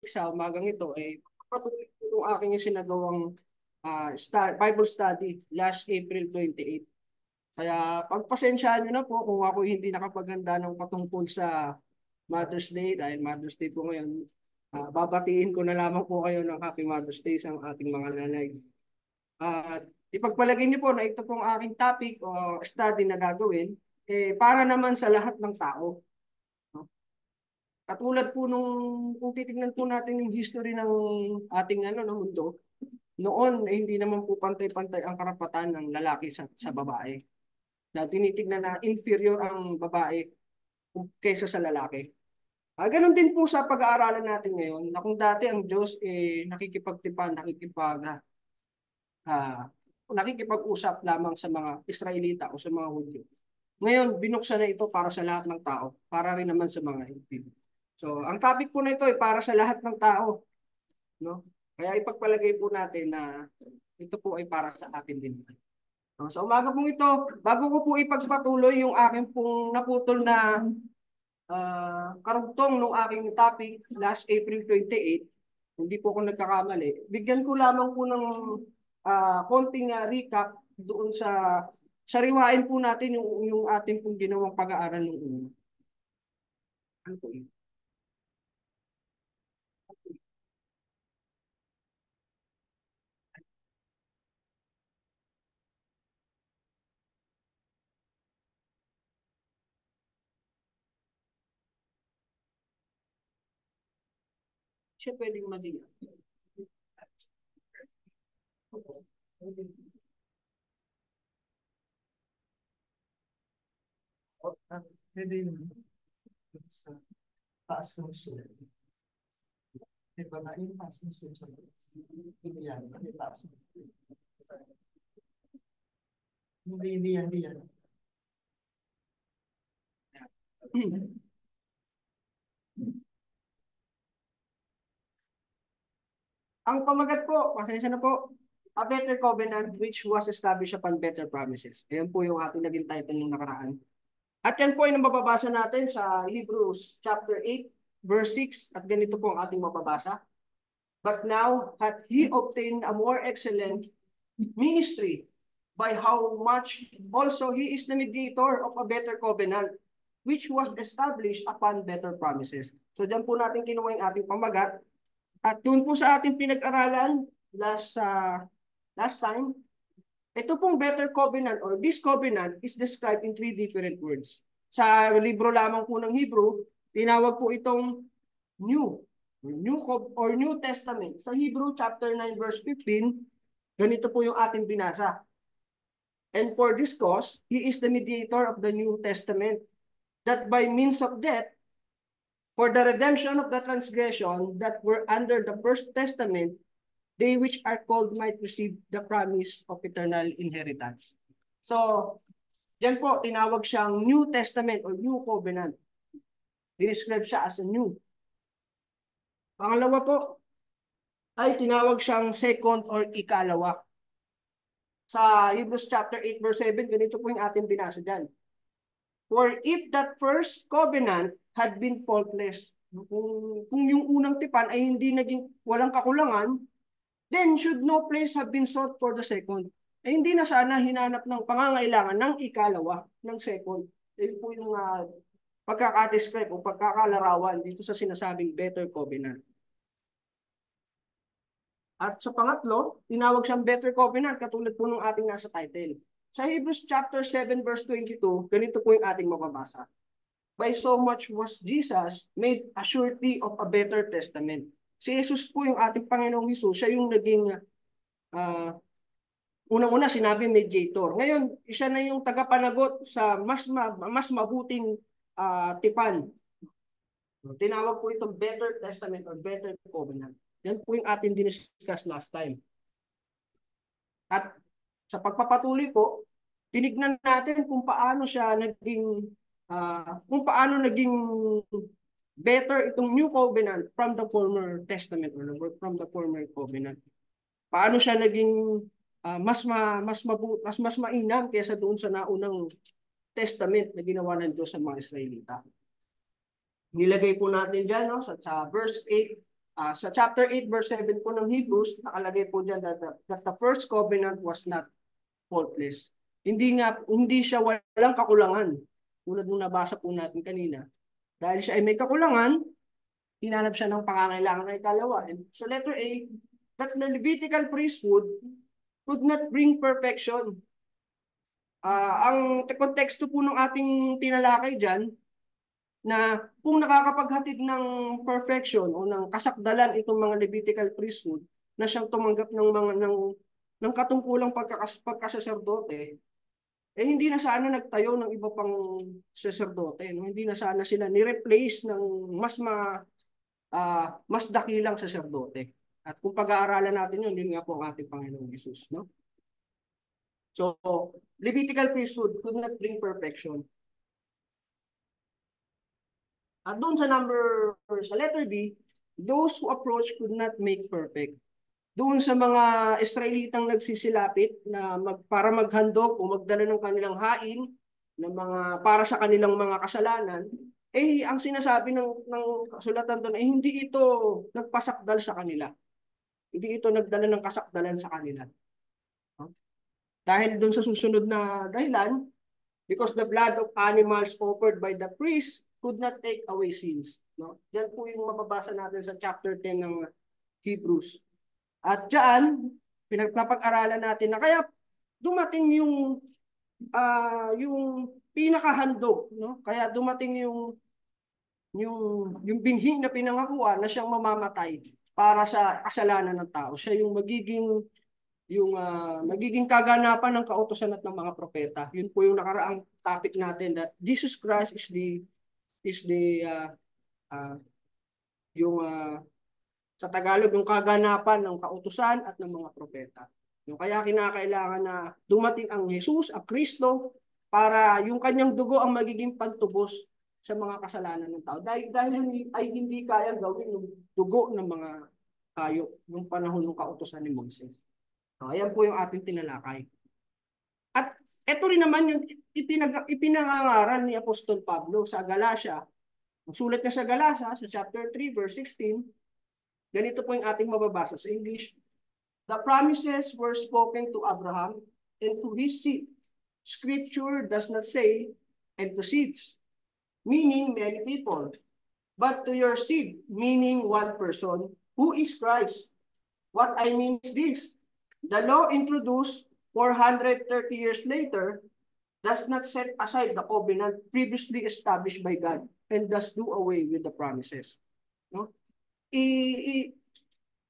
sa umagang ito ay patuloy po yung aking sinagawang Bible study last April 28. Kaya pagpasensyahan nyo na po kung ako hindi nakapaganda ng patungkol sa Mother's Day dahil Mother's Day po ngayon. Babatiin ko na lamang po kayo ng Happy Mother's Day sa ating mga nanay. At ipagpalagay niyo po na ito pong aking topic o study na gagawin para naman sa lahat ng tao. No? Katulad po kung titignan po natin yung history ng ating ng mundo, noon hindi naman po pantay-pantay ang karapatan ng lalaki sa babae. Na tinitignan na inferior ang babae kaysa sa lalaki. Ganon din po sa pag-aaralan natin ngayon na kung dati ang Diyos nakikipagtipan, ah, nakikipag-usap lamang sa mga Israelita o sa mga Hudyo. Ngayon, binuksan na ito para sa lahat ng tao, para rin naman sa mga Hudyo. So, ang topic po na ito ay para sa lahat ng tao, no? Kaya ipagpalagay po natin na ito po ay para sa atin din. So, umaga pong ito, bago ko po ipagpatuloy yung aking pong naputol na karugtong ng aking topic last April 28, hindi po ako nagkakamali. Bigyan ko lamang po ng konting recap doon sa sariwain po natin yung ating pong ginawang pag-aaral ng una. Ano po yun? Siya pwedeng maging. Pwede yun sa taas ng soul. Diba na yung taas ng soul sa yan, yung taas ng soul. Hindi yan. Ang pamagat po, pasensya na po, a better covenant which was established upon better promises. Ayan po yung ating naging title ng nakaraan. At yan po ay mababasa natin sa Hebrews chapter 8, verse 6, at ganito po ang ating mababasa. But now hath he obtained a more excellent ministry, by how much also he is the mediator of a better covenant, which was established upon better promises. So dyan po natin kinuha yung ating pamagat. At doon po sa ating pinag-aralan last time, ito pong better covenant or this covenant is described in 3 different words. Sa libro lamang po ng Hebrew, tinawag po itong New Testament. Sa Hebrew chapter 9 verse 15, ganito po yung ating binasa. And for this cause, he is the mediator of the New Testament, that by means of death, for the redemption of the transgression that were under the first testament, they which are called might receive the promise of eternal inheritance. So, diyan po, tinawag siyang New Testament or New Covenant. Dinescribe siya as a new. Pangalawa po, ay tinawag siyang second or ikalawa. Sa Hebrews chapter 8 verse 7, ganito po yung ating binasa dyan. For if that first covenant had been faultless, kung yung unang tipan ay hindi naging walang kakulangan, then should no place have been sought for the second. Hindi na sana hinanap ng pangangailangan ng ikalawa, ng second. Ito po yung pagkakadescribe o pagkakalarawan dito sa sinasabing better covenant. At sa pangatlo, tinawag siyang better covenant katulad po ng ating nasa title. Sa Hebrews chapter 7 verse 22, ganito po yung ating mababasa. By so much was Jesus made a surety of a better testament. Si Jesus po yung ating Panginoong Hesus, siya yung naging unang-una sinabi mediator. Ngayon, isa na yung tagapanagot sa mas mabuting tipan. Tinawag po itong better testament or better covenant. Yan po yung ating diniscuss last time. At sa pagpapatuloy po, tinignan natin kung paano siya naging better itong new covenant from the former testament or from the former covenant. Paano siya naging mas mainam kaysa doon sa naunang testament na ginawa ng Diyos sa mga Israelita. Nilagay po natin dyan, no, sa verse 8, Sa chapter 8 verse 7 po ng Hebrews, nakalagay po dyan that the first covenant was not faultless. Hindi siya walang kakulangan. Tulad nung nabasa po natin kanina. Dahil siya ay may kakulangan, hinanap siya ng pangangailangan ng ikalawa. And so letter A, that the Levitical priesthood could not bring perfection. Ang konteksto po ng ating tinalakay dyan, na kung nakakapaghatid ng perfection o ng kasakdalan itong mga Levitical priesthood na siyang tumanggap ng katungkulang pagkasaserdote, eh hindi na sana nagtayo ng iba pang saserdote, no? Hindi na sana sila ni-replace ng mas dakilang saserdote. At kung pag-aaralan natin yun nga po ang ating Panginoong Jesus, no? So, Levitical priesthood could not bring perfection. At doon sa letter B, those who approach could not make perfect. Doon sa mga Israelitang nagsisilapit na para maghandog o magdala ng kanilang hain para sa kanilang mga kasalanan, eh ang sinasabi ng kasulatan doon ay hindi ito nagpasakdal sa kanila. Hindi ito nagdala ng kasakdalan sa kanila. Dahil doon sa susunod na dahilan, because the blood of animals offered by the priest could not take away sins. No? Yan po yung mababasa natin sa chapter 10 ng Hebrews. At dyan, pinagpapag-aralan natin na kaya dumating yung pinakahandog, no? Kaya dumating yung binhi na pinangakuan na siyang mamamatay para sa kasalanan ng tao. Siya yung magiging kaganapan ng kautusan at ng mga propeta. Yun po yung nakaraang topic natin, that Jesus Christ is sa Tagalog, yung kaganapan ng kautusan at ng mga propeta. Kaya kinakailangan na dumating ang Jesus, ang Kristo, para yung kanyang dugo ang magiging pantubos sa mga kasalanan ng tao. Dahil ay hindi kayang gawin yung dugo ng mga hayop nung panahon ng kautusan ni Moses. Ayan po yung ating tinalakay. At ito rin naman yung ipinangangaral ni Apostol Pablo sa Galatia. Ang sulat niya sa Galatia, sa chapter 3, verse 16, ganito po yung ating mababasa sa English. The promises were spoken to Abraham and to his seed. Scripture does not say, and to seeds, meaning many people, but to your seed, meaning one person, who is Christ. What I mean is this. The law introduced 430 years later does not set aside the covenant previously established by God and thus do away with the promises. No?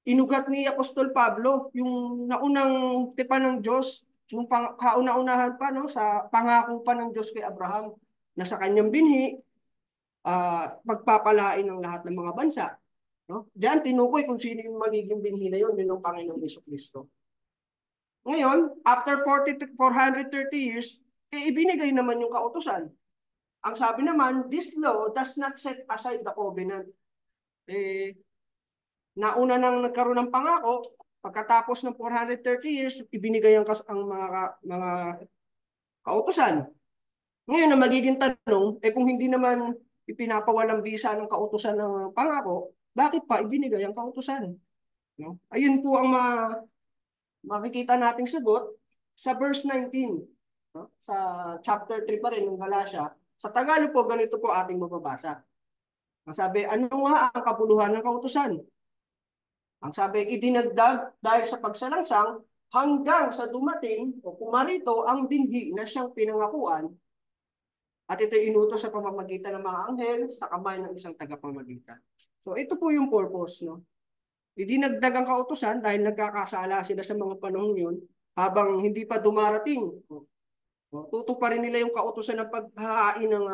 Inugat ni Apostol Pablo yung naunang tipan ng Diyos, yung kauna-unahan pa, no, sa pangako pa ng Diyos kay Abraham na sa kanyang binhi, pagpapalain ng lahat ng mga bansa. No? Diyan tinukoy kung sino yung magiging binhi na yun ng Panginoong Jesucristo. Ngayon, after 430 years, ibinigay naman yung kautusan. Ang sabi naman, this law does not set aside the covenant. Nauna nang nagkaroon ng pangako, pagkatapos ng 430 years, ibinigay ang mga kautusan. Ngayon, na magiging tanong, kung hindi naman ipinapawalang bisa ng kautusan ng pangako, bakit pa ibinigay ang kautusan? No? Ayun po ang makikita nating sagot sa verse 19. No? Sa chapter 3 pa rin ng Galatia. Sa Tagalog po, ganito po ating mababasa. Ang sabi, ano nga ang kabuluhan ng kautusan? Ang sabi, idinagdag dahil sa pagsalangsang hanggang sa dumating o pumarito ang binhi na siyang pinangakuan at ito inutos sa pamamagitan ng mga anghel sa kamay ng isang tagapamagitan. So ito po yung purpose. No? Idinagdag ang kautusan dahil nagkakasala sila sa mga panahon yun habang hindi pa dumarating. Tuto pa rin nila yung kautusan ng paghahain ng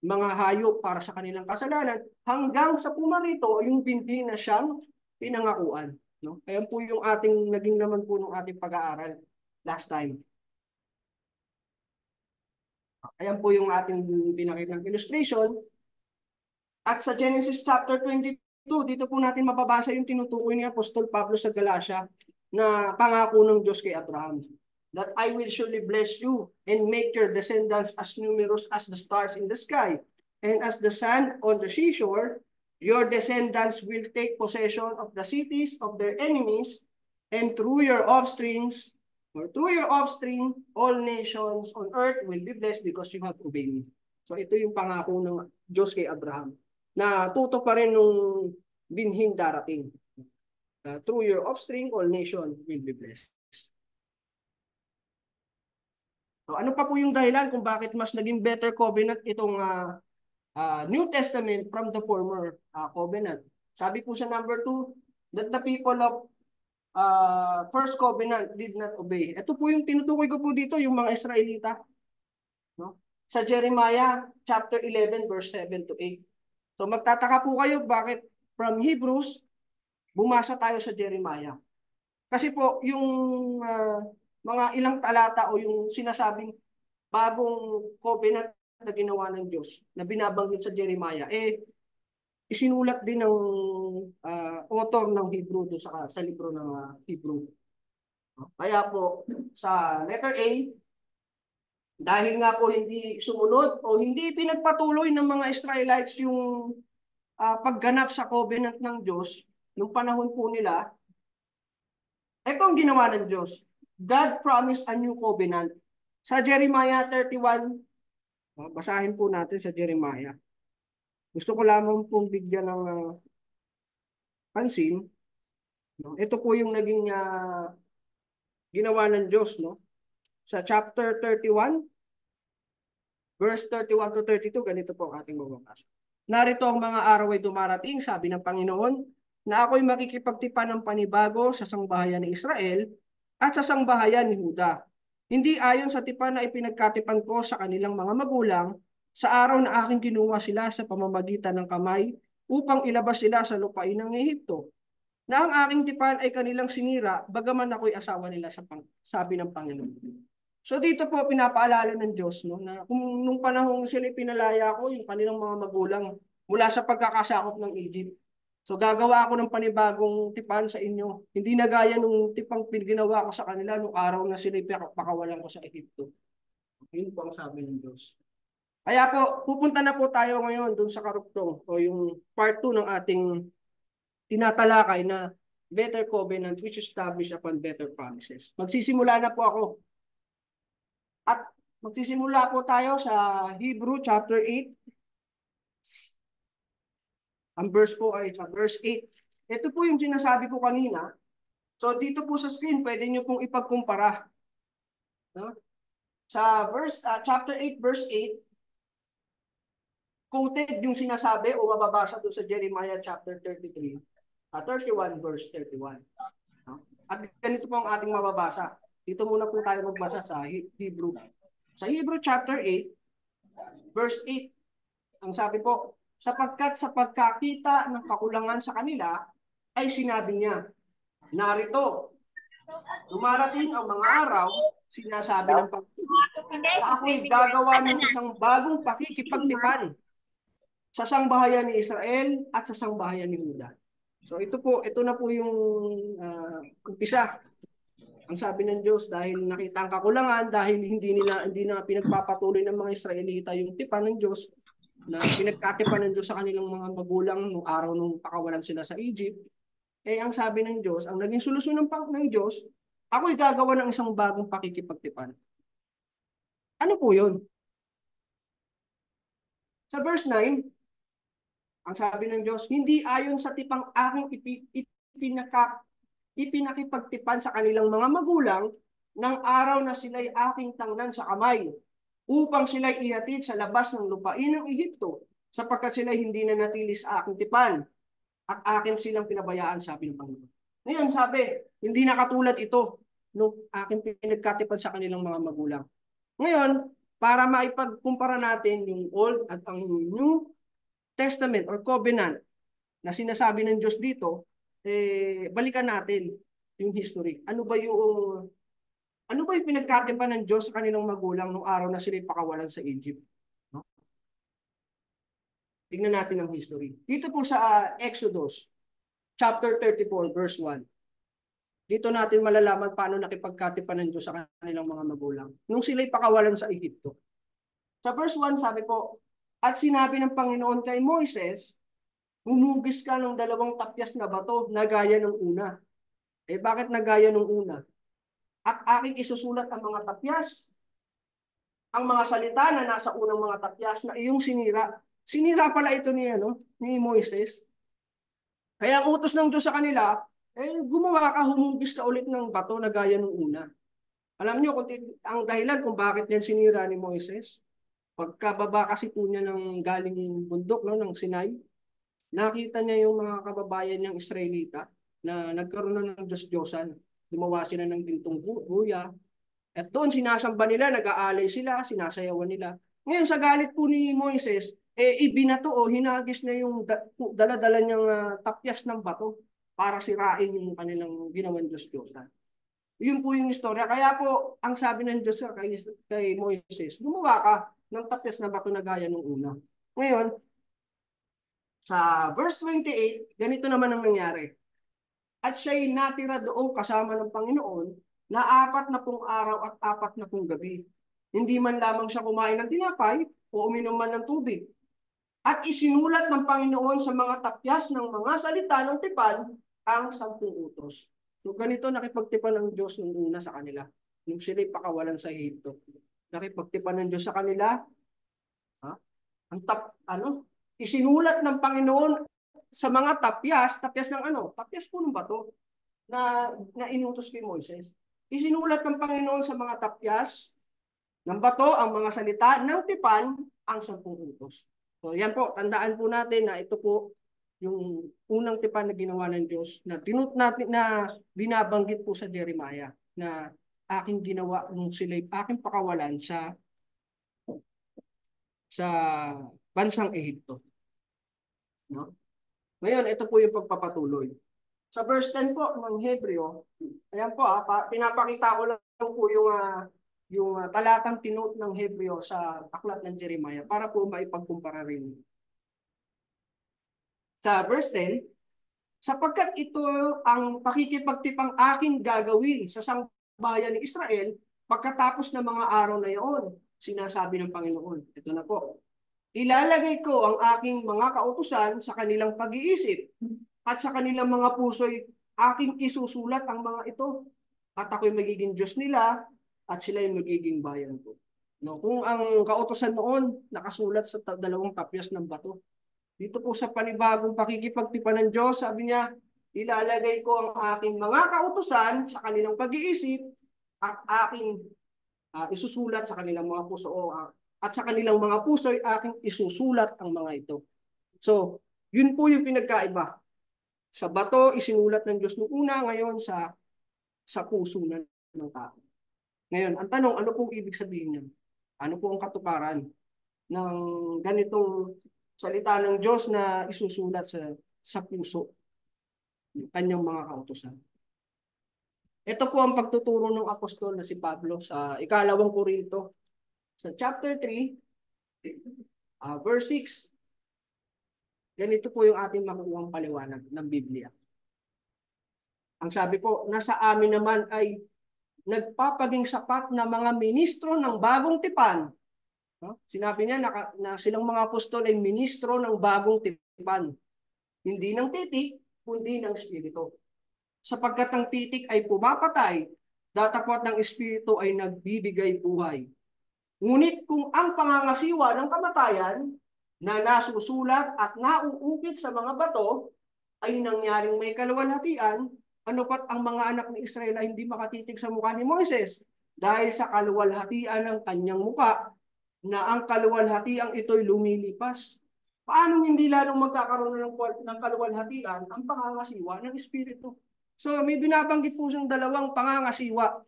mga hayop para sa kanilang kasalanan hanggang sa pumarito yung binhi na siyang pinangakuan. No? Kaya po yung naging naman po ng ating pag-aaral last time. Ayan po yung ating pinakitang illustration. At sa Genesis chapter 22, dito po natin mababasa yung tinutukoy ni Apostol Pablo sa Galatia na pangako ng Diyos kay Abraham. That I will surely bless you and make your descendants as numerous as the stars in the sky and as the sand on the seashore. your descendants will take possession of the cities of their enemies, and through your offspring, all nations on earth will be blessed because you have obeyed me. So ito yung pangako ng Diyos kay Abraham na tutok pa rin nung binhing darating. Through your offspring, all nations will be blessed. So, ano pa po yung dahilan kung bakit mas naging better covenant itong New Testament from the former covenant? Sabi po sa number 2, that the people of first covenant did not obey. Ito po yung tinutukoy ko po dito, yung mga Israelita. No? Sa Jeremiah chapter 11 verse 7 to 8. So magtataka po kayo bakit from Hebrews bumasa tayo sa Jeremiah. Kasi po yung mga ilang talata o yung sinasabing bagong covenant na ginawa ng Diyos na binabanggit sa Jeremiah, isinulat din ng author ng Hebrew doon sa libro ng Hebrew. Kaya po sa letter A, dahil nga po hindi sumunod o hindi pinagpatuloy ng mga Israelites yung pagganap sa covenant ng Diyos nung panahon po nila, ito ang ginawa ng Diyos. God promised a new covenant. Sa Jeremiah 31, basahin po natin sa Jeremiah. Gusto ko lamang pong bigyan ng pansin. Ito po yung naging ginawa ng Diyos, no? Sa chapter 31, verse 31 to 32, ganito po ang ating mababasa. Narito ang mga araw ay dumarating, sabi ng Panginoon, na ako'y makikipagtipan ng panibago sa sangbahayan ni Israel at sa sangbahayan ni Huda. Hindi ayon sa tipan na ipinagkatipan ko sa kanilang mga magulang sa araw na aking kinuha sila sa pamamagitan ng kamay upang ilabas sila sa lupain ng Ehipto. Na ang aking tipan ay kanilang sinira, bagaman ako'y asawa nila sabi ng Panginoon. So dito po pinapaalala ng Diyos, no, na kung nung panahong sila pinalaya ko, yung kanilang mga magulang mula sa pagkakasakop ng Egypt. So gagawa ako ng panibagong tipan sa inyo. Hindi na gaya nung tipang ginawa ko sa kanila nung araw na sila pakawalan ko sa Egypto. Yun po ang sabi ng Diyos. Kaya po, pupunta na po tayo ngayon dun sa karugtong o yung part 2 ng ating tinatalakay na better covenant which established upon better promises. Magsisimula na po ako. At magsisimula po tayo sa Hebrew chapter 8. Ang verse po ay sa verse 8. Ito po yung sinasabi ko kanina. So dito po sa screen, pwede nyo pong ipagkumpara. No? Sa chapter 8, verse 8, quoted yung sinasabi o mababasa doon sa Jeremiah chapter 33, 31, verse 31. No? At ganito po ang ating mababasa. Dito muna po tayo magbasa sa Hebrew. Sa Hebrew chapter 8, verse 8, ang sabi po, sapagkat sa pagkakita ng kakulangan sa kanila, ay sinabi niya, narito, dumarating ang mga araw, sinasabi ng Panginoon, na ako'y gagawa ng isang bagong pakikipagtipan sa sangbahayan ni Israel at sa sangbahayan ni Juda. So ito na po yung umpisa. Ang sabi ng Diyos, dahil nakita ang kakulangan, dahil hindi na pinagpapatuloy ng mga Israelita yung tipan ng Diyos, na pinagkatipan ng Diyos sa kanilang mga magulang nung araw nung pakawalan sila sa Egypt, ang sabi ng Diyos, ang naging solusyon ng Diyos, ako'y gagawa ng isang bagong pakikipagtipan. Ano po yun? Sa verse 9, ang sabi ng Diyos, hindi ayon sa tipang aking ipinakipagtipan sa kanilang mga magulang ng araw na sila'y aking tangnan sa kamay upang sila'y ihatid sa labas ng lupain ng Ehipto sapagkat sila'y hindi na natili sa aking tipan at akin silang pinabayaan, sabi ng Panginoon. Ngayon sabi, hindi na katulad ito nung aking pinagkatipan sa kanilang mga magulang. Ngayon, para maipagkumpara natin yung Old at ang New Testament or Covenant na sinasabi ng Diyos dito, balikan natin yung history. Ano ba yung pinagkatipan ng Diyos sa kanilang magulang nung araw na sila pakawalan sa Egypt? No? Tingnan natin ang history. Dito po sa Exodus, chapter 34, verse 1. Dito natin malalaman paano nakipagkatipan ng Diyos sa kanilang mga magulang nung sila'y pakawalan sa Egypto. Sa verse 1, sabi po, at sinabi ng Panginoon kay Moises, humugis ka ng 2 tapyas na bato na gaya ng una. Eh bakit na gaya ng una? At aking isusulat ang mga tapyas, ang mga salita na nasa unang mga tapyas na iyong sinira. Sinira pala ito ni Moises. Kaya ang utos ng Diyos sa kanila, gumawa ka, humugis ka ulit ng bato na gaya ng una. Alam niyo ang dahilan kung bakit yan sinira ni Moises? Pagkababa kasi po niya ng galing bundok, no, ng Sinai, nakita niya yung mga kababayan niyang Israelita na nagkaroon na ng Diyos-Diyosan. Gumawa sila ng gintong buya. At doon sinasamba nila, nag-aalay sila, sinasayawan nila. Ngayon sa galit po ni Moises, ibinato o hinagis na yung dala-dala niyang tapyas ng bato para sirain yung kanilang ginawang Diyos-Diyosan. Yun po yung istorya. Kaya po, ang sabi ng Diyos kay Moises, gumawa ka ng tapyas na bato na gaya nung una. Ngayon, sa verse 28, ganito naman ang nangyari. At siya'y natira doon kasama ng Panginoon na 40 araw at 40 gabi. Hindi man lamang siya kumain ng tinapay o uminom man ng tubig. At isinulat ng Panginoon sa mga tapyas ng mga salita ng tipan ang 10 utos. So ganito nakipagtipan ng Diyos nung una sa kanila. Nung sila'y pakawalan sa Ehipto. Nakipagtipan ng Diyos sa kanila. Ha? Isinulat ng Panginoon sa mga tapyas ng tapyas po ng bato na inutos kay Moises. Isinulat ng Panginoon sa mga tapyas ng bato ang mga salita ng tipan ang 10 utos. So yan po, tandaan po natin na ito po yung unang tipan na ginawa ng Diyos na natin na binabanggit po sa Jeremiah na aking ginawa nung sila'y aking pakawalan sa bansang Ehipto. No? Ngayon, ito po yung pagpapatuloy. Sa verse 10 po ng Hebreo, ayan po, pinapakita ko lang po yung talatang tinote ng Hebreo sa aklat ng Jeremiah para po maipagkumpara rin. Sa verse 10, sapagkat ito ang pakikipagtipang aking gagawin sa sambahayan ng Israel pagkatapos ng mga araw na iyon, sinasabi ng Panginoon. Ito na po. Ilalagay ko ang aking mga kautusan sa kanilang pag-iisip at sa kanilang mga puso'y aking isusulat ang mga ito. At ako'y magiging Diyos nila at sila'y magiging bayan ko. No, kung ang kautusan noon nakasulat sa 2 tapyas ng bato, dito po sa panibagong pakikipagtipan ng Diyos, sabi niya, ilalagay ko ang aking mga kautusan sa kanilang pag-iisip at aking isusulat sa kanilang mga puso at sa kanilang mga puso ay aking isusulat ang mga ito. So, yun po yung pinagkaiba. Sa bato, isinulat ng Diyos noong una, ngayon sa puso ng tao. Ngayon, ang tanong, ano pong ibig sabihin niyan? Ano po ang katuparan ng ganitong salita ng Diyos na isusulat sa puso ng kanyang mga kautusan? Ito po ang pagtuturo ng apostol na si Pablo sa 2 Korinto. Sa chapter 3, verse 6, ganito po yung ating makukuhang paliwanag ng Biblia. Ang sabi po, nasa amin naman ay nagpapaging sapat na mga ministro ng bagong tipan. No? Sinabi niya na silang mga apostol ay ministro ng bagong tipan. Hindi ng titik, kundi ng espiritu. Sapagkat ang titik ay pumapatay, datapwat ng espiritu ay nagbibigay buhay. Ngunit kung ang pangangasiwa ng kamatayan na nasusulat at nauukit sa mga bato ay nangyaring may kaluwalhatian, ano pat ang mga anak ni Israel ay hindi makatitig sa mukha ni Moises dahil sa kaluwalhatian ng kanyang mukha na ang kaluwalhatian ito'y lumilipas. Paano hindi lalong magkakaroon ng kaluwalhatian ang pangangasiwa ng espiritu? So may binabanggit po siyang dalawang pangangasiwa.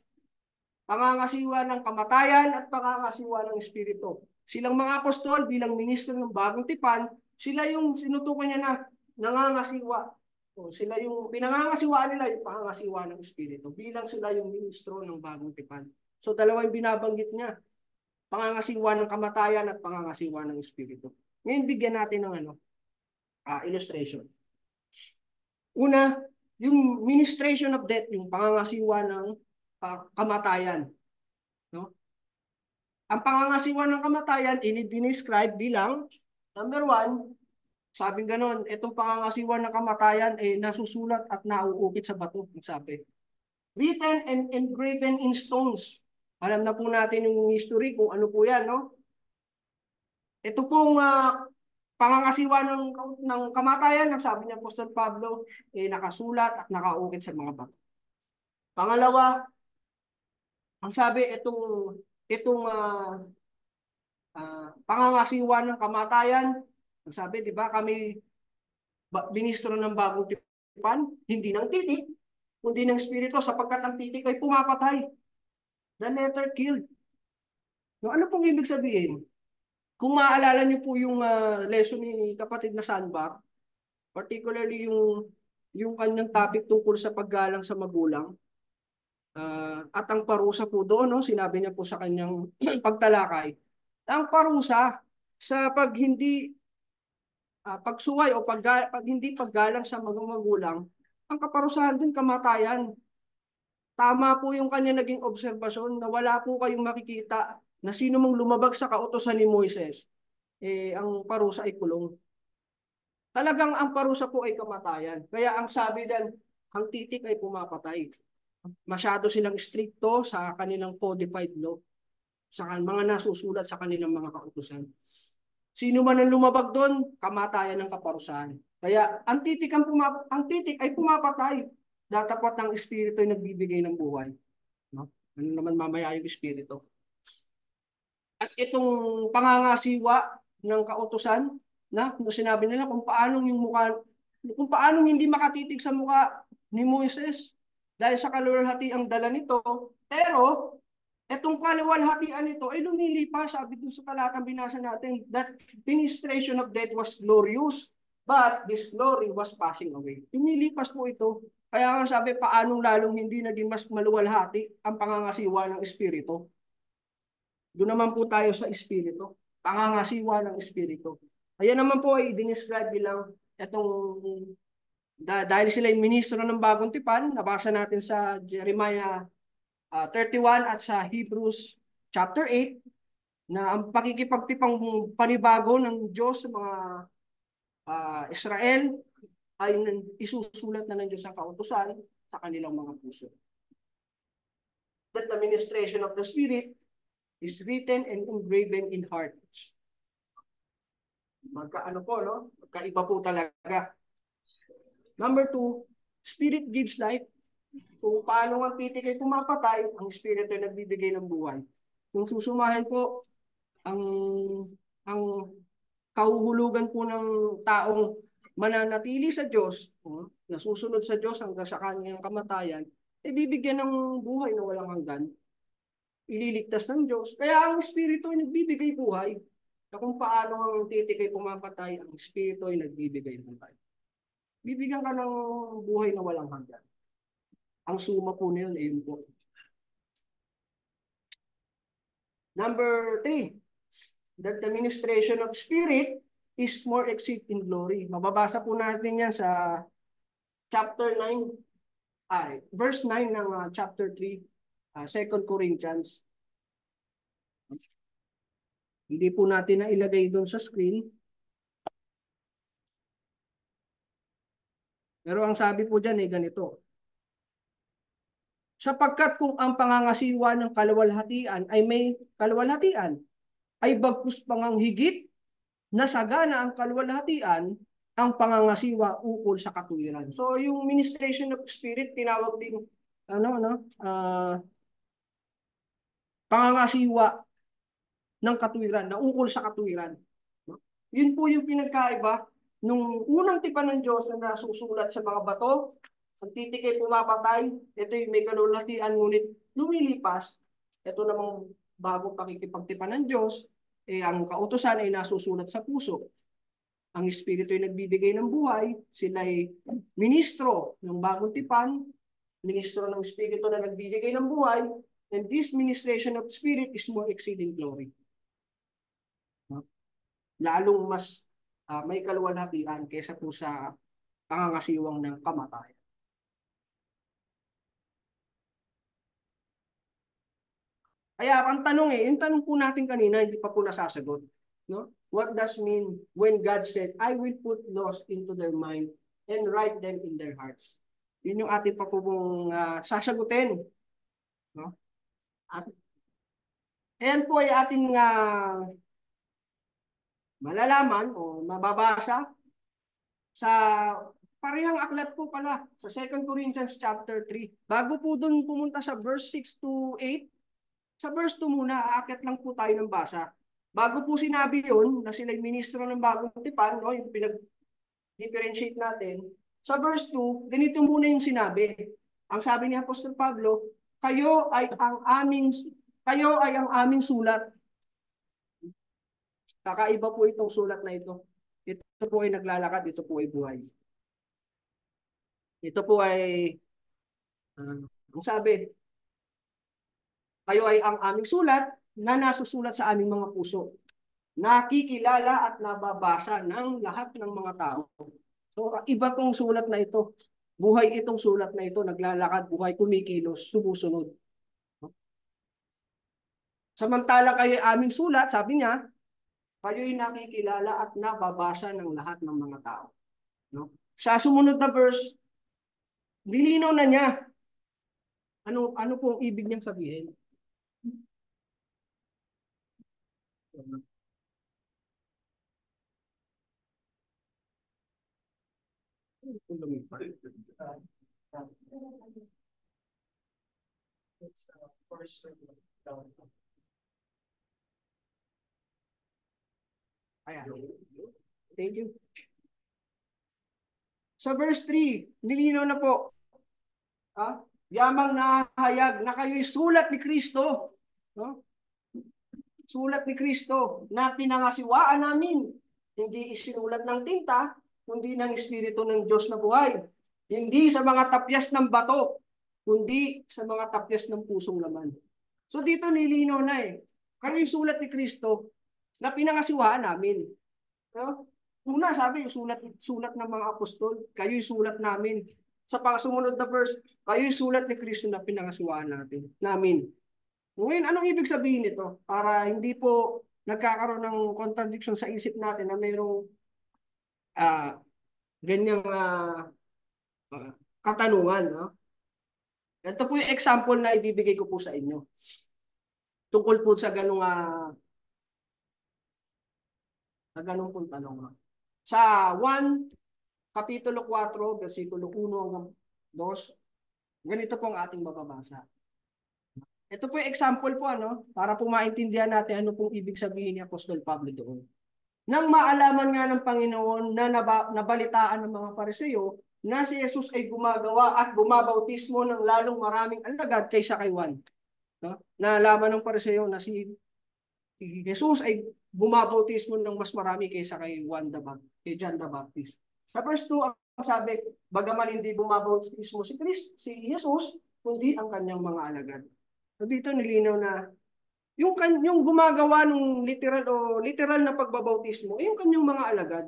Pangangasiwa ng kamatayan at pangangasiwa ng espiritu. Silang mga apostol bilang ministro ng bagong tipan, sila yung sinutukoy niya na nangangasiwa. O, sila yung pinangangasiwaan nila yung pangangasiwa ng espiritu bilang sila yung ministro ng bagong tipan. So dalawa yung binabanggit niya. Pangangasiwa ng kamatayan at pangangasiwa ng espiritu. Ngayon bigyan natin ng illustration. Una, yung ministration of death, yung pangangasiwa ng kamatayan. No? Ang pangangasiwa ng kamatayan, ini-describe bilang, number 1, Sabing ganon, itong pangangasiwa ng kamatayan ay nasusulat at nauukit sa bato, ang sabi. Written and engraven in stones. Alam na po natin yung history kung ano po yan, no? Ito pong pangangasiwa ng kamatayan, ang sabi niya Apostol Pablo, nakasulat at nakaukit sa mga bato. Pangalawa, ang sabi itong pangangasiwa ng kamatayan, ang sabi, di ba, kami ministro ng bagong tipan, hindi ng titik, kundi ng espiritu, sapagkat ang titik ay pumapatay. The letter killed. No, ano pong ibig sabihin? Kung maaalala niyo po yung lesson ni kapatid na Sanbar, particularly yung kanyang topic tungkol sa paggalang sa magulang, at ang parusa po doon, no, sinabi niya po sa kanyang pagtalakay, ang parusa sa pagsuway o pag hindi paggalang sa mga magulang, ang kaparusahan din kamatayan. Tama po yung kanya naging obserbasyon na wala po kayong makikita na sino mang lumabag sa kautosan ni Moises, ang parusa ay kulong. Talagang ang parusa po ay kamatayan. Kaya ang sabi din, ang titik ay pumapatay. Masyado silang stricto sa kanilang codified law, sa mga nasusulat sa kanilang mga kautusan. Sino man ang lumabag doon, kamatayan ng kaparusahan. Kaya ang titik ay pumapatay. Datapat ng espiritu ay nagbibigay ng buhay. No? Ano naman mamaya yung espiritu. At itong pangangasiwa ng kautusan, sinabi nila kung paano hindi makatitig sa mukha ni Moises dahil sa kaluwalhati ang dala nito, pero etong kaluwalhatian nito ay lumilipas, sabi dun sa talatang binasa natin, that ministration of death was glorious, but this glory was passing away. Lumilipas po ito. Kaya nga sabi, paanong lalong hindi naging mas maluwalhati ang pangangasiwa ng Espiritu? Doon naman po tayo sa Espiritu. Pangangasiwa ng Espiritu. Ayan naman po ay dinescribe bilang itong dahil sila yung ministro ng bagong tipan, nabasa natin sa Jeremiah 31 at sa Hebrews chapter 8 na ang pakikipagtipang panibago ng Diyos sa mga Israel ay isusulat na ng Diyos ang kautusan sa kanilang mga puso. That the ministration of the Spirit is written and engraven in hearts. Magkaano po, no? Magkaiba po talaga. Number 2, Spirit gives life. Kung paano ang titik ay pumapatay, ang Espiritu ay nagbibigay ng buhay. Kung susumahin po, ang kahuhulugan po ng taong mananatili sa Diyos, nasusunod sa Diyos hanggang sa kanyang kamatayan, ay bibigyan ng buhay na walang hanggan. Ililigtas ng Diyos. Kaya ang Espiritu ay nagbibigay buhay. Na kung paano ang titik ay pumapatay, ang Espiritu ay nagbibigay buhay. Bibigyan ka ng buhay na walang hanggan. Ang suma po na yun, ayun po. Number 3, that the ministration of Spirit is more exceed in glory. Mababasa po natin yan sa chapter 9, verse 9 ng chapter 3, 2 Corinthians. Hindi po natin na ilagay doon sa screen. Pero ang sabi po dyan ay ganito. Sapagkat kung ang pangangasiwa ng kaluwalhatian ay may kaluwalhatian, ay bagkus pangang higit na sagana ang kaluwalhatian, ang pangangasiwa ukol sa katuwiran. So yung ministration of spirit, tinawag din pangangasiwa ng katuwiran, na ukol sa katuwiran. Yun po yung pinagkaiba nung unang tipan ng Diyos na nasusulat sa mga bato. Ang titik ay pumapatay, ito yung may kalulatian, ngunit lumilipas. Ito namang bagong pakikipagtipan ng Diyos, ang kautusan ay nasusulat sa puso. Ang Espiritu ay nagbibigay ng buhay, sila ay ministro ng bagong tipan, ministro ng Espiritu na nagbibigay ng buhay, and this ministration of Spirit is more exceeding glory. Lalong mas may kaluwalhatian kaysa po sa pangangasiwang ng kamatayan. Kaya ang tanong yung tanong po natin kanina, hindi pa po nasasagot. No? What does mean when God said, I will put laws into their mind and write them in their hearts? Yun yung ating pa pong sasagutin. No? At ayan po ay ating malalaman o mababasa sa parehang aklat po pala sa 2 Corinthians chapter 3. Bago po dun pumunta sa verse 6 to 8, sa verse 2 muna, aakyat lang po tayo ng basa. Bago po sinabi yun, na sila'y ministro ng bagong tipan, no, yung pinag-differentiate natin, sa verse 2, ganito muna yung sinabi. Ang sabi ni Apostol Pablo, kayo ay ang aming sulat. Kakaiba po itong sulat na ito. Ito po ay naglalakad, ito po ay buhay. Ito po ay, ang sabi, kayo ay ang aming sulat na nasusulat sa aming mga puso. Nakikilala at nababasa ng lahat ng mga tao. So, iba tong sulat na ito. Buhay itong sulat na ito, naglalakad, buhay, kumikilos, sumusunod. Samantala kayo aming sulat, sabi niya, kayo'y nakikilala at nababasa ng lahat ng mga tao. No? Sa sumunod na verse, dilinaw na niya. Ano po ang ibig niyang sabihin? Ayan. Thank you. Sa verse 3, nilinaw na po. Yamang nahayag na kayo'y sulat ni Kristo. No? Sulat ni Kristo na pinangasiwaan namin. Hindi isinulat ng tinta, kundi ng Espiritu ng Diyos na buhay. Hindi sa mga tapyas ng bato, kundi sa mga tapyas ng pusong laman. So dito nilinaw na kayo'y sulat ni Kristo na pinangasiwaan namin. No? Una, sabi, sulat ng mga apostol, kayo'y sulat namin. Sa pangsumunod na verse, kayo'y sulat ni Kristo na pinangasiwaan namin. Ngayon, anong ibig sabihin nito? Para hindi po nagkakaroon ng contradiction sa isip natin na mayroong ganyang katanungan. No? Ito po yung example na ibibigay ko po sa inyo. Tungkol po sa ganung pong tanong. Sa 1, Kapitulo 4, versikulo 1 hanggang 2, ganito po ang ating mababasa. Ito po yung example po, para po maintindihan natin ano pong ibig sabihin ni Apostol Pablo doon. Nang maalaman nga ng Panginoon na nabalitaan ng mga Pariseo na si Jesus ay gumagawa at bumabautismo ng lalong maraming alagad kaysa kay Juan. No? Naalaman ng Pariseo na si Jesus ay bumabautismo ng mas marami kaysa kay John the Baptist. Sa verse 2, ang sabi, bagaman hindi bumabautismo si Jesus, kundi ang kanyang mga alagad. So dito nilinaw na yung gumagawa ng literal na pagbabautismo, yung kanyang mga alagad.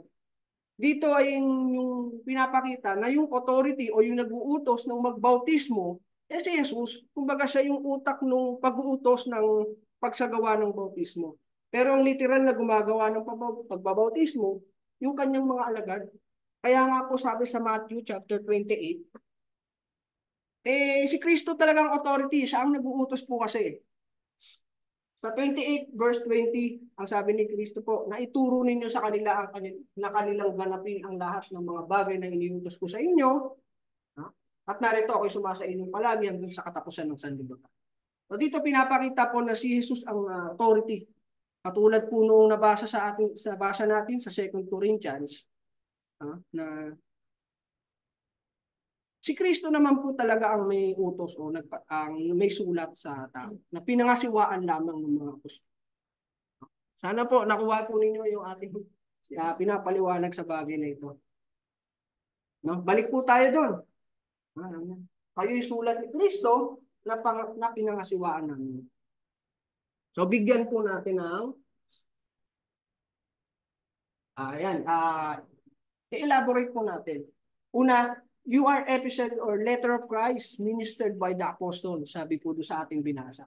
Dito ay yung pinapakita na yung authority o yung nag-uutos ng magbautismo, si Jesus, kumbaga siya yung utak ng pag-uutos ng pagsagawa ng bautismo. Pero ang literal na gumagawa ng pagbabautismo, yung kanyang mga alagad. Kaya nga po sabi sa Matthew chapter 28, si Kristo talagang authority, siya ang nag-uutos po kasi. Sa 28 verse 20, ang sabi ni Kristo po, na ituro ninyo sa kanila na kanilang ganapin ang lahat ng mga bagay na iniutos ko sa inyo. At narito ako'y sumasa inyo palagi hanggang sa katapusan ng sanlibutan. So dito pinapakita po na si Jesus ang authority. Katulad po nung nabasa sa basa natin sa 2 Corinthians, na si Kristo naman po talaga ang may utos o ang may sulat sa tao na pinangasiwaan lamang ng mga apostol. Sana po nakuha po ninyo yung ating pinapaliwanag sa bagay na ito. No? Balik po tayo doon. Kayo'y sulat ni Kristo na pinangasiwaan namin. So bigyan po natin ng i-elaborate po natin. Una, you are epistle or letter of Christ ministered by the apostle. Sabi po doon sa ating binasa.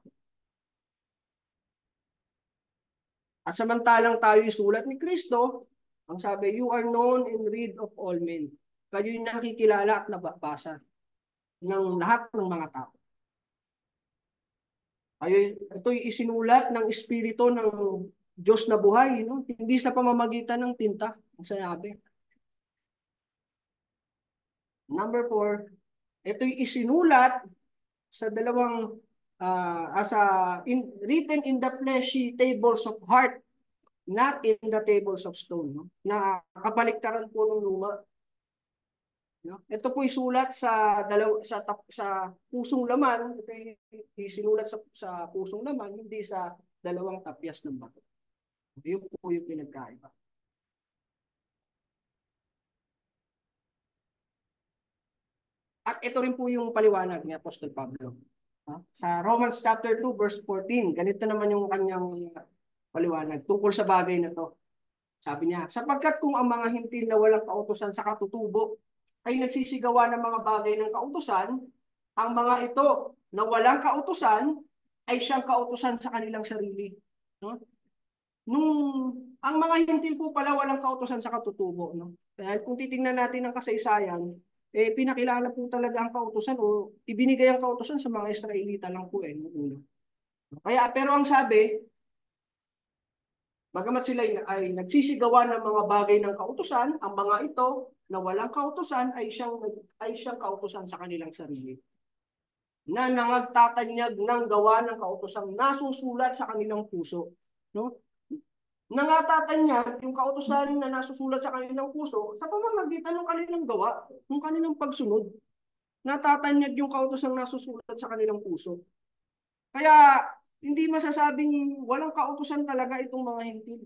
At samantalang tayo sulat ni Kristo, ang sabi, you are known and read of all men. Kayo'y nakikilala at nababasa ng lahat ng mga tao. Ito'y isinulat ng Espiritu ng Diyos na buhay, no? Hindi sa pamamagitan ng tinta, ang sinabi. Number 4, ito'y isinulat sa dalawang written in the fleshy tables of heart, not in the tables of stone, no? Na kabaliktaran po ng luma. No? Ito po isulat sa pusong laman, ito isinulat sa pusong laman, hindi sa dalawang tapyas ng bato. Yun po yung pinagkaiba. At ito rin po yung paliwanag ni Apostol Pablo. Sa Romans chapter 2 verse 14, ganito naman yung kanyang paliwanag tungkol sa bagay na to. Sabi niya, sapagkat kung ang mga hintil na walang kautusan sa katutubo ay nagsisigawa ng mga bagay ng kautusan, ang mga ito na walang kautusan ay siyang kautusan sa kanilang sarili. No? Ang mga hintil po pala walang kautusan sa katutubo. No? Kaya kung titingnan natin ang kasaysayan, pinakilala po talaga ang kautusan o ibinigay ang kautusan sa mga Israelita lang po una. Kaya pero ang sabi, bagamat sila ay nagsisigawa ng mga bagay ng kautusan, ang mga ito na walang kautusan ay siyang kautusan sa kanilang sarili. Na nangagtatanyag ng gawa ng kautusang nasusulat sa kanilang puso. No? Nangatatanyag yung kautusan na nasusulat sa kanilang puso sa pamamagitan ng kanilang gawa, ng kanilang pagsunod. Natatanyag yung kautusang nasusulat sa kanilang puso. Kaya hindi masasabing walang kautusan talaga itong mga hintil.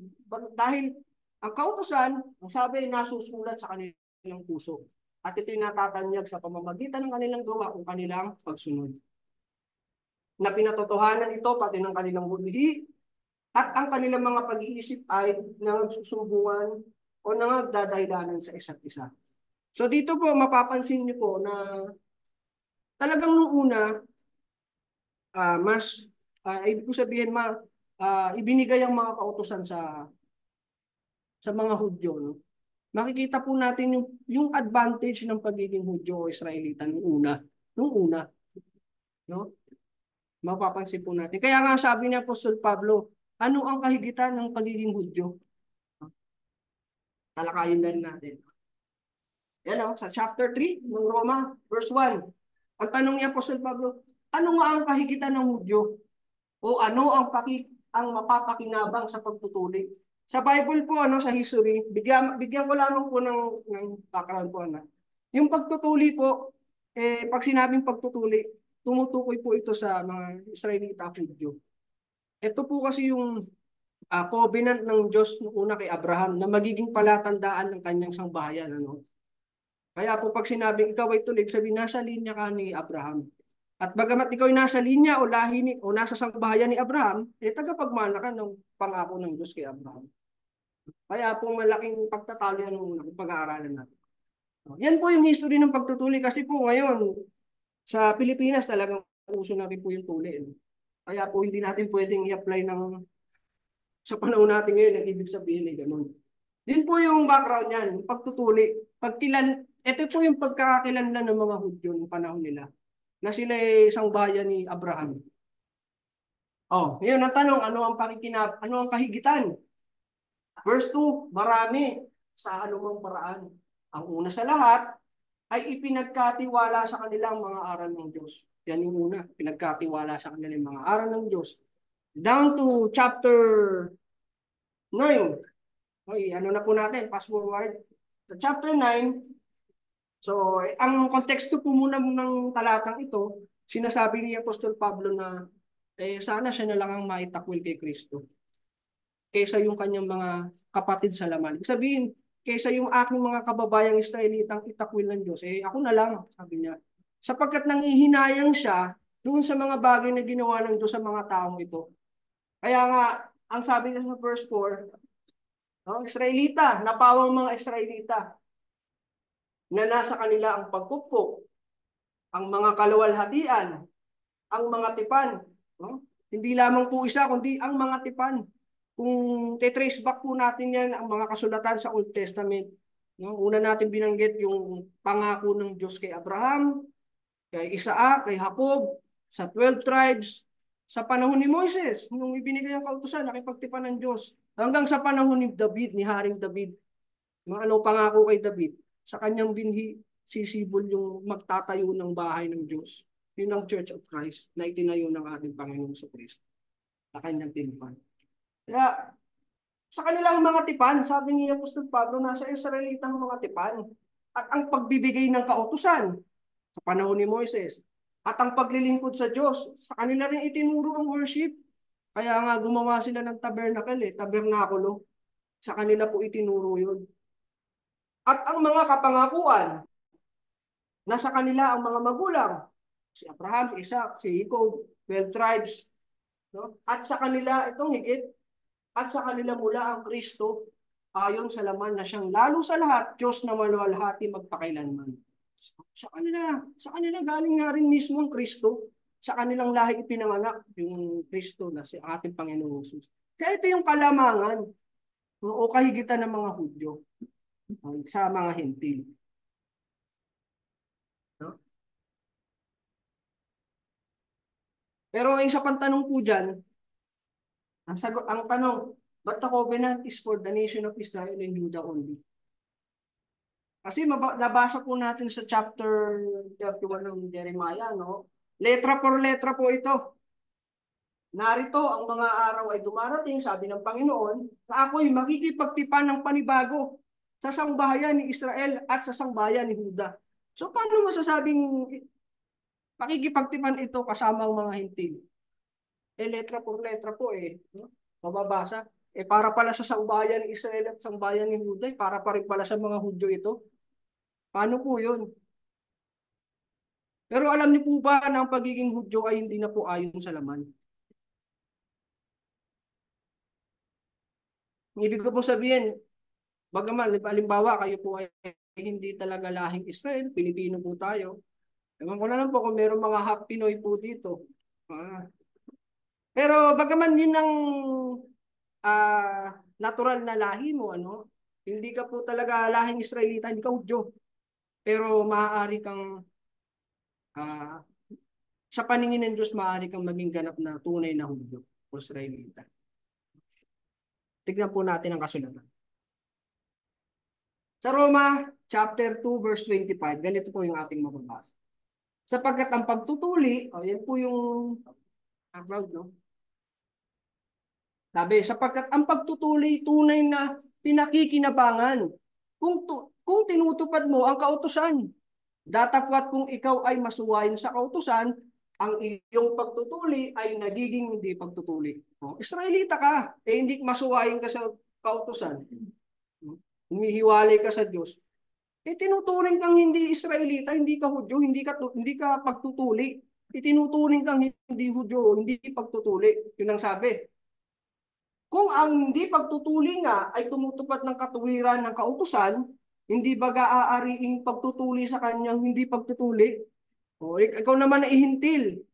Dahil ang kautusan, ang sabi, nasusulat sa kanilang puso. At ito'y natatanyag sa pamamagitan ng kanilang gawa o kanilang pagsunod. Na pinatotohanan ito pati ng kanilang bulihi at ang kanilang mga pag-iisip ay nangsusumbungan o nangagdadahilanan sa isa't isa. So dito po mapapansin niyo po na talagang nung una, ibig ko sabihin, ibinigay ang mga kautusan sa mga Hudyo. No? Makikita po natin yung advantage ng pagiging Hudyo o Israelita nung una. No? Mapapansin po natin. Kaya nga sabi ni Apostol Pablo, ano ang kahigitan ng pagiging Hudyo? Talakayin na natin. Yan sa chapter 3 ng Roma, verse 1. Ang tanong ni Apostol Pablo, ano nga ang kahigitan ng Hudyo? O ano ang mapapakinabang sa pagtutuli? Sa Bible po, sa history, bigyan ko lamang po ng background po. Yung pagtutuli po, pag sinabing pagtutuli, tumutukoy po ito sa mga Israelita Hudyo. Ito po kasi yung covenant ng Diyos noong una kay Abraham na magiging palatandaan ng kanyang sangbahayan. Kaya po pag sinabing ikaw ay tulig, sabi nasa linya ka ni Abraham. At bagamat ikaw ay nasa linya o lahi o nasa sangbahayan ni Abraham, tagapagmana ka ng pangako ng Diyos kay Abraham. Kaya po malaking pagtatalo yan ng pag-aaralan natin. Yan po yung history ng pagtutuli kasi po ngayon sa Pilipinas talagang uso na rin po yung tuli. Kaya po hindi natin pwedeng i-apply sa panahon natin ngayon ang ibig sabihin ay ganun. Din po yung background yan, pagtutuli. Ito po yung pagkakakilanlan ng mga Hudyo ng panahon nila na sila ay isang bayan ni Abraham. Ngayon ang tanong, ano ang kahigitan? Verse 2, marami sa anumang paraan. Ang una sa lahat ay ipinagkatiwala sa kanilang mga aral ng Diyos. Yan yung una, pinagkatiwala sa kanilang mga aral ng Diyos. Down to chapter 9. Okay, na po natin, fast forward. Sa chapter 9, so ang konteksto po muna ng talatang ito, sinasabi ni Apostol Pablo na sana siya na lang ang maitakwil kay Kristo kaysa yung kanyang mga kapatid sa laman. Ibig sabihin, kaysa yung aking mga kababayang Israelitang itakwil ng Diyos, ako na lang, sabi niya. Sapagkat nangihinayang siya doon sa mga bagay na ginawa ng Diyos sa mga taong ito. Kaya nga, ang sabi niya sa verse 4, Israelita, napawang mga Israelita na nasa kanila ang pagkupkop, ang mga kaluwalhatian, ang mga tipan. Hindi lamang po isa, kundi ang mga tipan. Kung te-trace back po natin yan, ang mga kasulatan sa Old Testament, no? Una natin binanggit yung pangako ng Diyos kay Abraham, kay Isaac, kay Jacob, sa 12 tribes, sa panahon ni Moises, nung ibinigay ang kautusan, nakipagtipan ng Diyos, hanggang sa panahon ni David, ni Haring David, mga anong pangako kay David, sa kanyang binhi, sisibol yung magtatayo ng bahay ng Diyos. Yun ang Church of Christ na itinayo ng ating Panginoon sa Kristo, sa kanyang tinupan. Kaya, sa kanilang mga tipan, sabi ni Apostol Pablo, nasa Israelitang mga tipan. At ang pagbibigay ng kautusan sa panahon ni Moises, at ang paglilingkod sa Diyos, sa kanila rin itinuro ang worship. Kaya nga gumawa sila ng tabernakulo. Sa kanila po itinuro yun. At ang mga kapangakuan, nasa kanila ang mga magulang, si Abraham, si Isaac, si Jacob, 12 tribes. No? At sa kanila, itong higit, at sa kanila mula ang Kristo, ayon sa laman na siyang lalo sa lahat, Diyos na maluwalhati magpakailanman. Sa kanila galing nga rin mismo ang Kristo. Sa kanilang lahi ipinanganak yung Kristo na si ating Panginoong Jesus. Kaya ito yung kalamangan o kahigitan ng mga Hudyo sa mga Hentil. No? Pero ang isa pang tanong po dyan, ang tanong, but the covenant is for the nation of Israel and Judah only? Kasi nabasa po natin sa chapter 31 ng Jeremiah, no? Letra por letra po ito. Narito ang mga araw ay dumarating, sabi ng Panginoon, na ako'y makikipagtipan ng panibago sa sangbahayan ni Israel at sa sangbahayan ni Judah. So paano masasabing makikipagtipan ito kasama ang mga Hintil? Letra por letra po no? Mababasa. Para pala sa sangbahayan ni Israel at sangbahayan ni Judah, para pa rin pala sa mga Hudyo ito. Paano po yun? Pero alam niyo po ba na ang pagiging Hudyo ay hindi na po ayon sa laman? Ibig ko po sabihin, bagaman, halimbawa, kayo po ay hindi talaga lahing Israel, Pilipino po tayo. Ewan ko na lang po kung meron mga half Pinoy po dito. Pero bagaman yun ang natural na lahi mo, ano? Hindi ka po talaga lahing Israelita, hindi ka Hudyo. Pero maaari kang, sa paningin ng Diyos, maaari kang maging ganap na tunay na Hudyo o Israelita. Tignan po natin ang kasulatan. Sa Roma, chapter 2, verse 25, ganito po yung ating mababasa. Sapagkat ang pagtutuli, yan po yung background, no? Sabi, sapagkat ang pagtutuli tunay na pinakikinabangan kung tinutupad mo ang kautusan. Datapwat kung ikaw ay masuwayin sa kautusan, ang iyong pagtutuli ay nagiging hindi pagtutuli. Israelita ka, hindi masuwayin ka sa kautusan. Humihiwalay ka sa Diyos. Tinuturing kang hindi Israelita, hindi ka Hudyo, hindi ka pagtutuli. Tinuturing kang hindi Hudyo, hindi pagtutuli. Yun ang sabi. Kung ang hindi pagtutuli nga ay tumutupad ng katuwiran ng kautusan, hindi ba aariing pagtutuli sa kanyang hindi pagtutuli? O, ikaw naman na ihintil.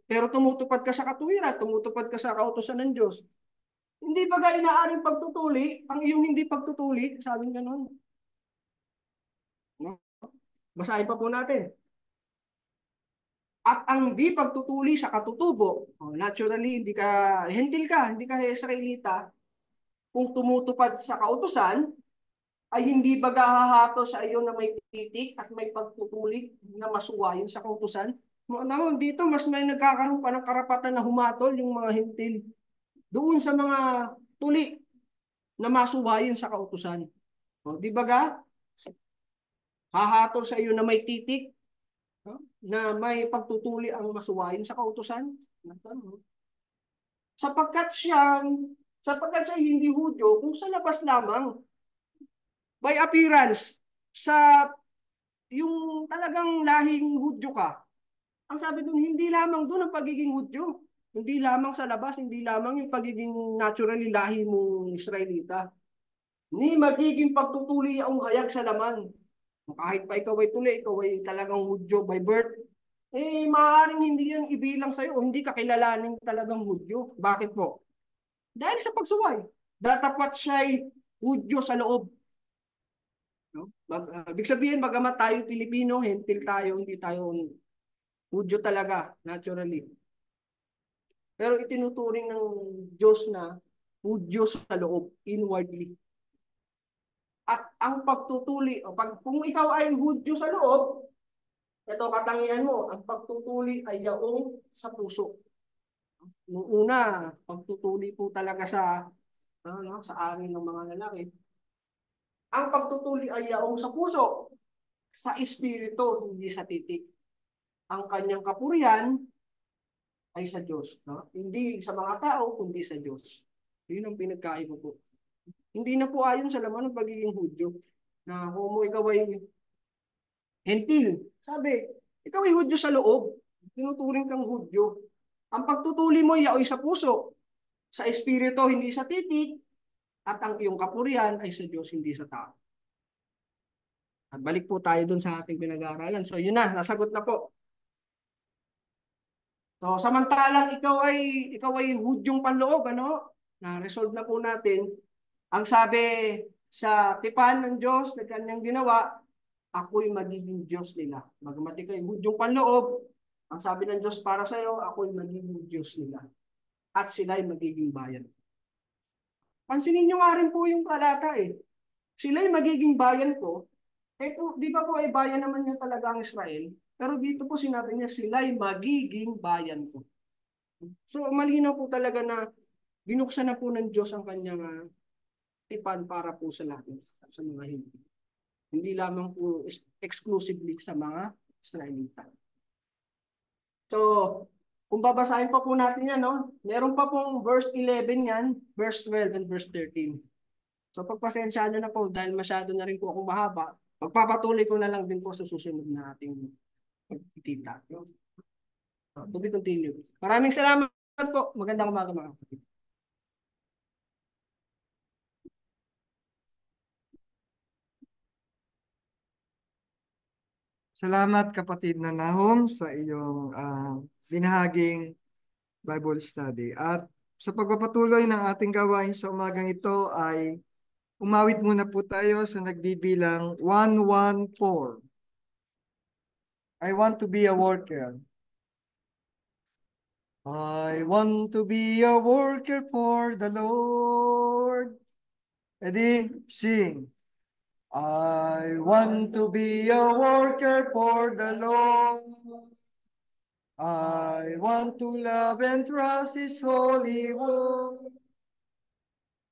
Pero tumutupad ka sa katuwiran, tumutupad ka sa kautusan ng Diyos. Hindi ba inaaring pagtutuli ang iyong hindi pagtutuli? Sabi ganon. No? Basahin pa po natin. At ang di pagtutuli sa katutubo, naturally, hindi ka Israelita, kung tumutupad sa kautusan, ay hindi ba hahato sa iyo na may titik at may pagtutuli na masuwayin sa kautusan? Dito, mas may nagkakaroon pa ng karapatan na humatol yung mga hintil doon sa mga tuli na masuwayin sa kautusan. Di ba hahatol sa iyo na may titik, na may pagtutuli ang masuwayin sa kautusan? Sapagkat siya hindi Hudyo, kung sa labas lamang, by appearance, sa yung talagang lahing Hudyo ka, ang sabi doon, hindi lamang doon ang pagiging Hudyo. Hindi lamang sa labas, hindi lamang yung pagiging naturally lahi mong Israelita. Ni magiging pagtutuli ang hayag sa laman. Kahit pa ikaw ay tuli, ikaw ay talagang Hudyo by birth, maaaring hindi yan ibilang sa'yo o hindi ka kilalanin talagang Hudyo. Bakit po? Dahil sa pagsuway. Datapat siya'y Hudyo sa loob. No? Ibig sabihin, bagamat tayo Pilipino, hentil tayo, hindi tayo Hudyo talaga, naturally. Pero itinuturing ng Diyos na Hudyo sa loob, inwardly. At ang pagtutuli, kung ikaw ay Hudyo sa loob, ito katangian mo, ang pagtutuli ay yaong sa puso. Noong una, pagtutuli po talaga sa amin ng mga lalaki. Ang pagtutuli ay yaong sa puso, sa espiritu, hindi sa titik. Ang kanyang kapurihan ay sa Diyos. No? Hindi sa mga tao, kundi sa Diyos. Yun ang pinagkaiba po. Hindi na po ayon sa laman ng pagiging Hudyo. Na kung ikaw ay hentil, sabi, ikaw ay Hudyo sa loob. Tinuturing kang Hudyo. Ang pagtutuli mo ay sa puso, sa espiritu, hindi sa titik, at ang iyong kapurihan ay sa Diyos, hindi sa tao. At balik po tayo dun sa ating pinag-aaralan. So yun na, nasagot na po. So samantalang ikaw ay Hudyong panloob, ano? Na-resolve na po natin. Ang sabi sa tipan ng Diyos na kanyang ginawa, ako'y magiging Diyos nila. Bagamat ikaw ay Hudyong panloob, ang sabi ng Diyos para sa iyo, ako'y magiging Diyos nila. At sila'y magiging bayan. Pansinin nyo nga rin po yung talata eh. Sila'y magiging bayan ko. Eh, di ba po ay bayan naman niya talaga ang Israel? Pero dito po sinabi niya, sila'y magiging bayan ko. So, malinaw po talaga na binuksan na po ng Diyos ang kanyang tipan para po sa lahat, sa mga hindi. Hindi lamang po exclusively sa mga Israelita. So, kung babasahin pa po natin yan, no? Meron pa pong verse 11 yan, verse 12 and verse 13. So, pagpasensyaan nyo na po dahil masyado na rin po akong mahaba. Pagpapatuloy ko na lang din po sa susunod na ating pagkikita. No? So, to be continued. Maraming salamat po. Magandang umaga mga kapatid. Salamat kapatid na Nahum sa iyong binahaging Bible study. At sa pagpapatuloy ng ating gawain sa umagang ito ay umawit muna po tayo sa nagbibilang 114. I want to be a worker. I want to be a worker for the Lord. Ready? Sing. I want to be a worker for the Lord. I want to love and trust His holy word.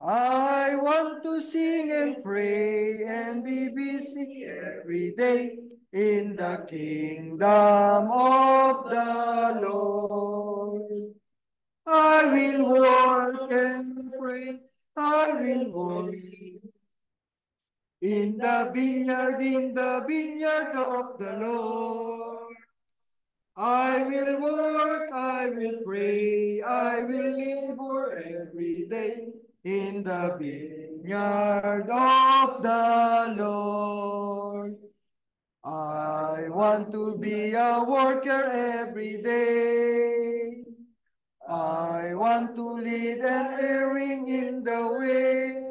I want to sing and pray and be busy every day in the kingdom of the Lord. I will work and pray, I will worry in the vineyard of the Lord. I will work, I will pray, I will labor every day in the vineyard of the Lord. I want to be a worker every day. I want to lead and erring in the way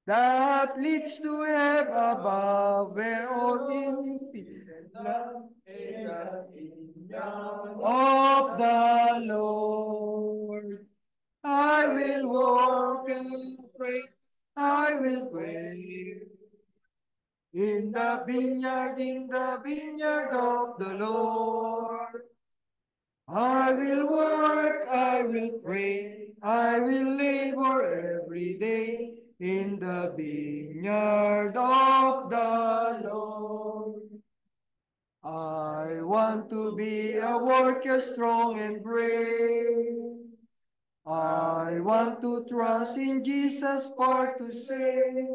that leads to heaven above, where all is peace and love in the kingdom of the Lord. I will work and pray, I will pray in the vineyard of the Lord. I will work, I will pray, I will labor every day in the vineyard of the Lord. I want to be a worker strong and brave. I want to trust in Jesus' part to save.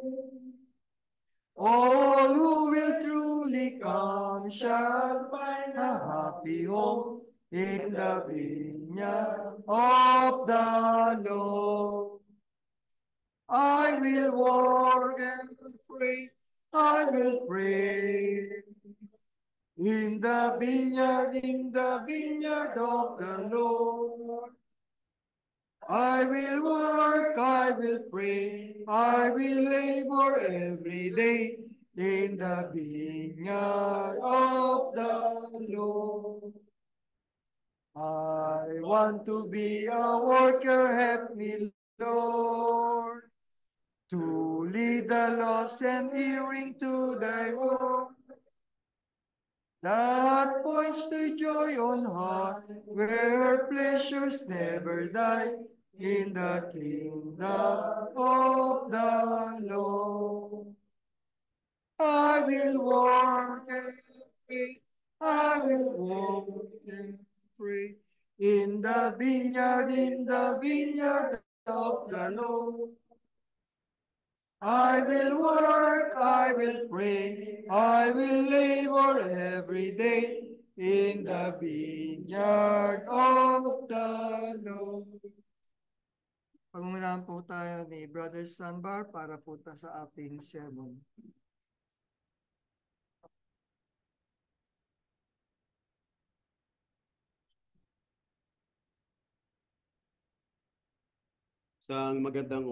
All who will truly come shall find a happy home in the vineyard of the Lord. I will work and pray, I will pray in the vineyard of the Lord. I will work, I will pray, I will labor every day in the vineyard of the Lord. I want to be a worker, help me, Lord, to lead the lost and hearing to thy word. That points to joy on high, where pleasures never die, in the kingdom of the Lord. I will work and pray, I will work and pray, in the vineyard of the Lord. I will work, I will pray, I will labor every day in the vineyard of the Lord. Pangunahan po tayo ni Brother Sanbar para po sa ating sermon. Isang magandang